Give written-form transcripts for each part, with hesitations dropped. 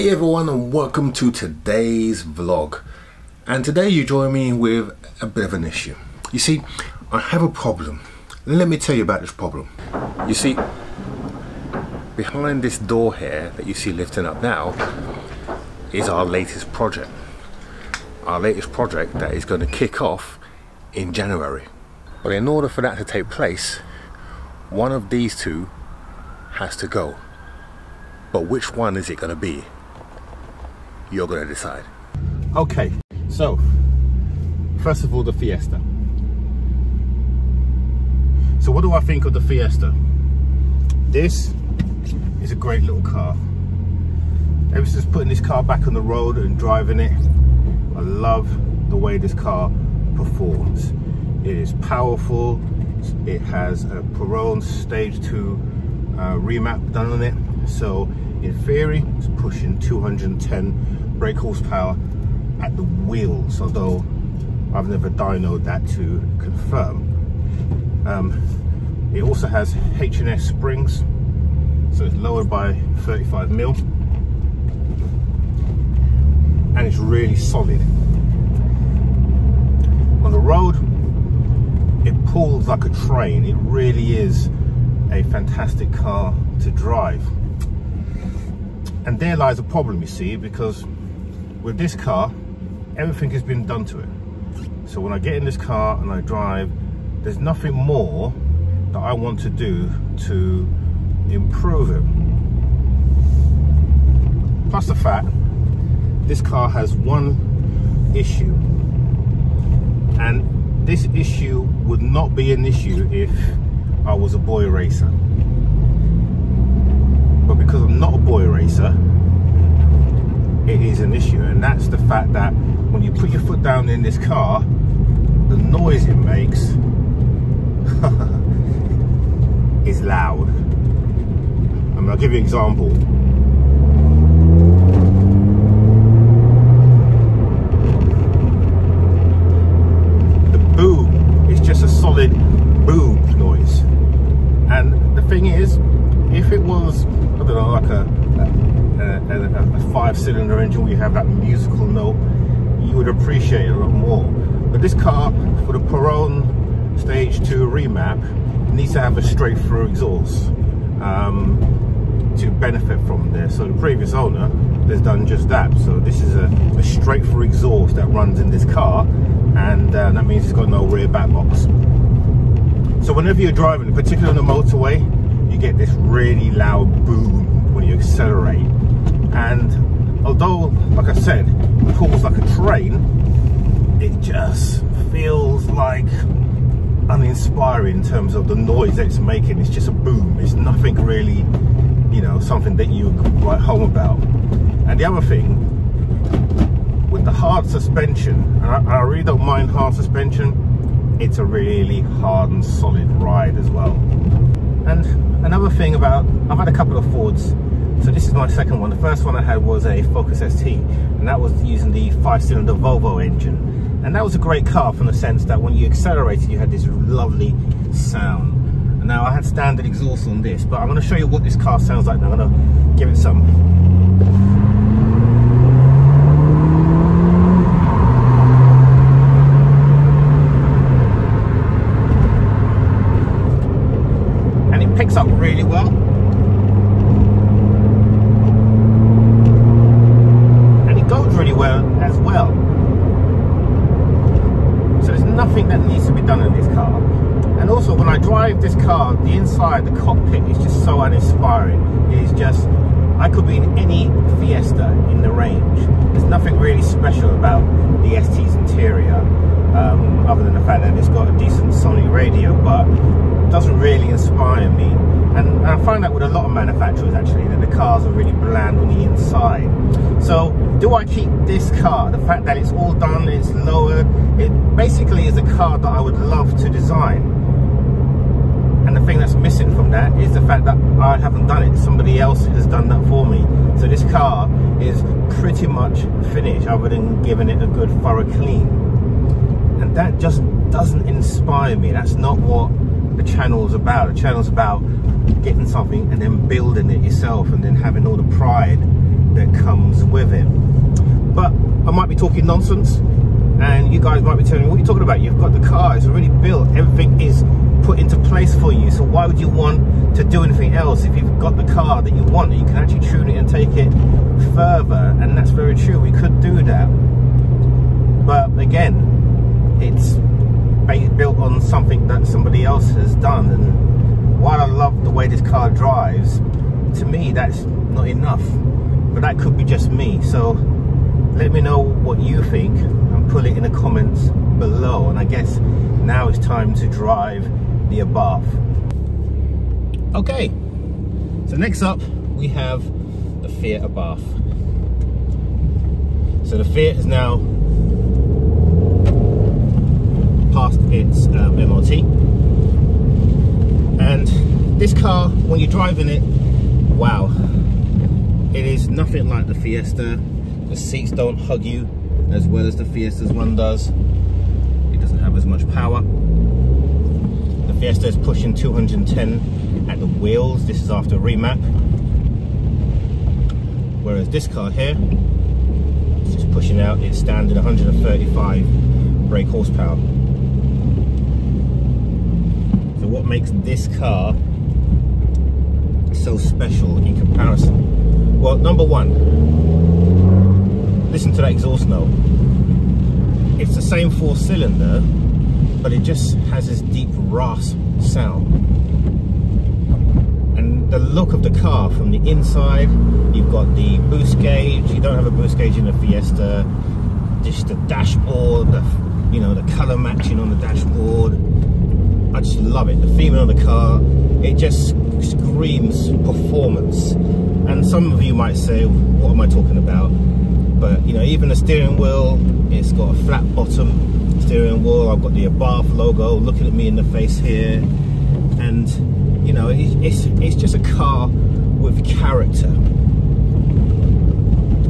Hey everyone, and welcome to today's vlog. And today you join me with a bit of an issue. You see, I have a problem. Let me tell you about this problem. You see, behind this door here that you see lifting up now is our latest project. Our latest project that is going to kick off in January. But in order for that to take place, one of these two has to go. But which one is it going to be? You're going to decide. Okay, so first of all, the Fiesta. So what do I think of the Fiesta? This is a great little car. Ever since putting this car back on the road and driving it, I love the way this car performs. It is powerful. It has a Perron Stage 2 remap done on it. So in theory, it's pushing 210 brake horsepower at the wheels, although I've never dynoed that to confirm. It also has H&S springs, so it's lowered by 35mm, and it's really solid. On the road, it pulls like a train. It really is a fantastic car to drive. And there lies a problem, you see, because with this car, everything has been done to it. So when I get in this car and I drive, there's nothing more that I want to do to improve it. Plus the fact, this car has one issue. And this issue would not be an issue if I was a boy racer. But because I'm not a boy racer, it is an issue, and that's the fact that when you put your foot down in this car, the noise it makes is loud. I mean, I'll give you an example. The boom is just a solid boom noise, and the thing is, if it was, I don't know, like a 5-cylinder engine where you have that musical note, you would appreciate it a lot more. But this car, for the Perron Stage 2 remap, needs to have a straight through exhaust to benefit from this. So the previous owner has done just that. So this is a straight through exhaust that runs in this car, and that means it's got no rear back box. So whenever you're driving, particularly on the motorway, you get this really loud boom when you accelerate. And although, like I said, it pulls like a train, it just feels like uninspiring in terms of the noise that it's making. It's just a boom. It's nothing really, you know, something that you write home about. And the other thing, with the hard suspension, and I really don't mind hard suspension, it's a really hard and solid ride as well. And another thing about, I've had a couple of Fords. So this is my second one. The first one I had was a Focus ST, and that was using the 5-cylinder Volvo engine. And that was a great car from the sense that when you accelerated, you had this lovely sound. And now I had standard exhaust on this, but I'm going to show you what this car sounds like now. I'm going to give it some. And it picks up really well. Really well as well. So there's nothing that needs to be done in this car. And also when I drive this car, the inside, the cockpit is just so uninspiring. It is just, I could be in any Fiesta in the range. There's nothing really special about the ST's interior, other than the fact that it's got a decent Sony radio, but it doesn't really inspire me. And I find that with a lot of manufacturers actually, that the cars are really bland on the inside. So do I keep this car? The fact that it's all done, it's lowered, it basically is a car that I would love to design. And the thing that's missing from that is the fact that I haven't done it. Somebody else has done that for me. So this car is pretty much finished, other than giving it a good thorough clean. And that just doesn't inspire me. That's not what the channel's about. The channel's about getting something and then building it yourself, and then having all the pride that comes with it. But I might be talking nonsense, and you guys might be telling me, what are you talking about? You've got the car, it's already built, everything is put into place for you, so why would you want to do anything else if you've got the car that you want? You can actually tune it and take it further, and that's very true. We could do that, but again, it's built on something that somebody else has done, and while I love the way this car drives, to me that's not enough. But that could be just me, so let me know what you think and put it in the comments below. And I guess now it's time to drive the Abarth. Okay, so next up we have the Fiat Abarth. So the Fiat is now past its MOT, and this car, when you're driving it, wow, it is nothing like the Fiesta. The seats don't hug you as well as the Fiesta's one does. It doesn't have as much power. The Fiesta is pushing 210 at the wheels. This is after remap. Whereas this car here is just pushing out its standard 135 brake horsepower. So what makes this car so special in comparison? Well, number one, listen to that exhaust note. It's the same 4-cylinder, but it just has this deep rasp sound. And the look of the car from the inside, you've got the boost gauge. You don't have a boost gauge in the Fiesta. Just the dashboard, the color matching on the dashboard. I just love it. The theming on the car, it just screams performance. And some of you might say, what am I talking about? But even the steering wheel, it's got a flat bottom steering wheel. I've got the Abarth logo looking at me in the face here, and it's just a car with character,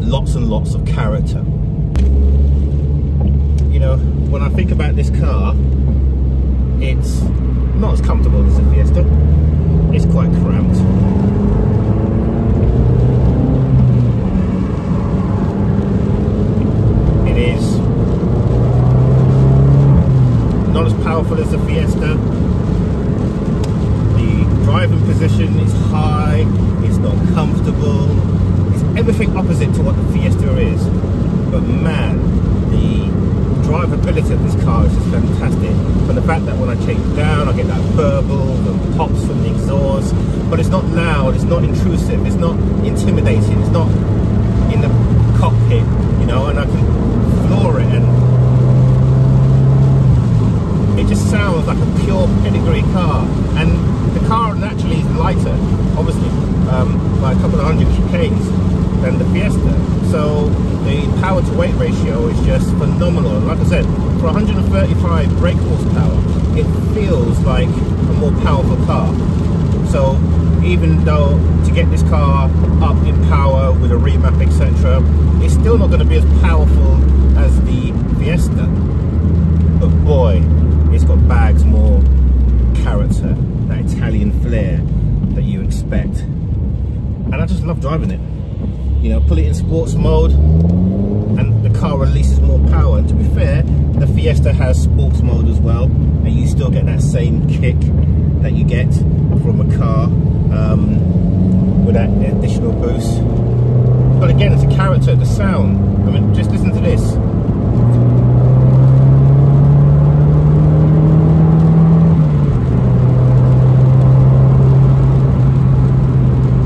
lots and lots of character. When I think about this car, it's not as comfortable as the Fiesta. It's quite cramped. Is not as powerful as the Fiesta. The driving position is high, it's not comfortable, it's everything opposite to what the Fiesta is. But man, the drivability of this car is just fantastic. From the fact that when I change down, I get that burble and pops from the exhaust, but it's not loud, it's not intrusive, it's not intimidating, it's not in the cockpit, and I can floor it, and it just sounds like a pure pedigree car. And the car naturally is lighter, obviously, by a couple of 100 kgs than the Fiesta. So the power to weight ratio is just phenomenal. Like I said, for 135 brake horsepower, it feels like a more powerful car. So even though to get this car up in power with a remap, etc., it's still not going to be as powerful as the Fiesta, but boy, it's got bags more character, that Italian flair that you expect. And I just love driving it. Put it in sports mode and the car releases more power. And to be fair, the Fiesta has sports mode as well, and you still get that same kick that you get from a car with that additional boost. But again, it's a character, the sound. I mean, just listen to this.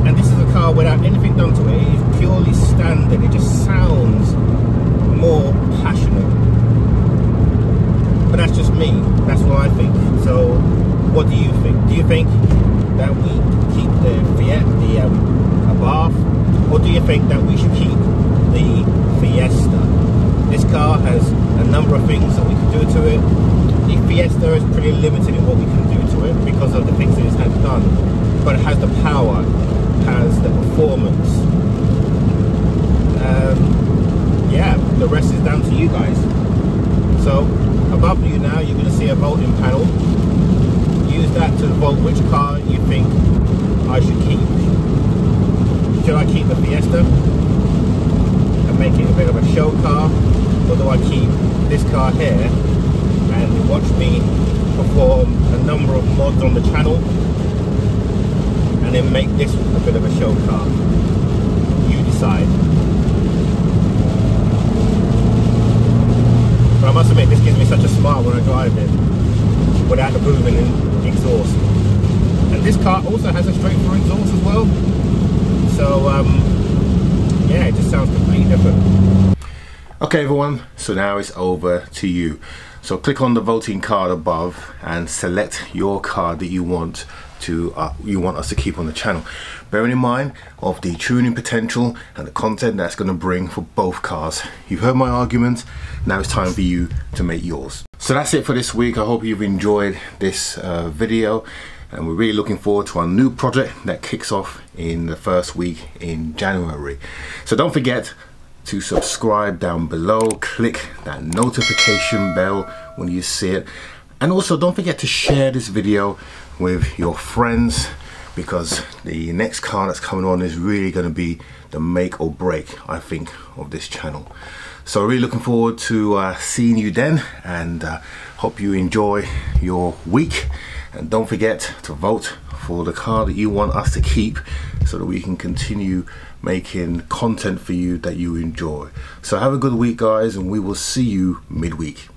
And this is a car without anything done to it. It is purely standard. It just sounds more passionate. But that's just me. That's what I think. So, what do you think? Do you think that we keep the Fiat, the Abarth, or do you think that we should keep the Fiesta? This car has a number of things that we can do to it. The Fiesta is pretty limited in what we can do to it because of the things that it has done, but it has the power, has the performance. Yeah, the rest is down to you guys. So above you now, you're going to see a voting panel. Use that to vote which car you think I should keep. Should I keep the Fiesta? make it a bit of a show car, or do I keep this car here and watch me perform a number of mods on the channel and then make this a bit of a show car? You decide. But I must admit, this gives me such a smile when I drive it without the booming exhaust. And this car also has a straight through exhaust as well. So yeah, it just sounds completely different. Okay everyone, so now it's over to you. So click on the voting card above and select your card that you want us to keep on the channel, bearing in mind of the tuning potential and the content that's going to bring for both cars. You've heard my argument, now it's time for you to make yours. So that's it for this week. I hope you've enjoyed this video, and we're really looking forward to our new project that kicks off in the first week in January. So don't forget to subscribe down below, click that notification bell when you see it, and also don't forget to share this video with your friends, because the next car that's coming on is really going to be the make or break, I think, of this channel. So really looking forward to seeing you then, and hope you enjoy your week. And don't forget to vote for the car that you want us to keep, so that we can continue making content for you that you enjoy. So have a good week guys, and we will see you midweek.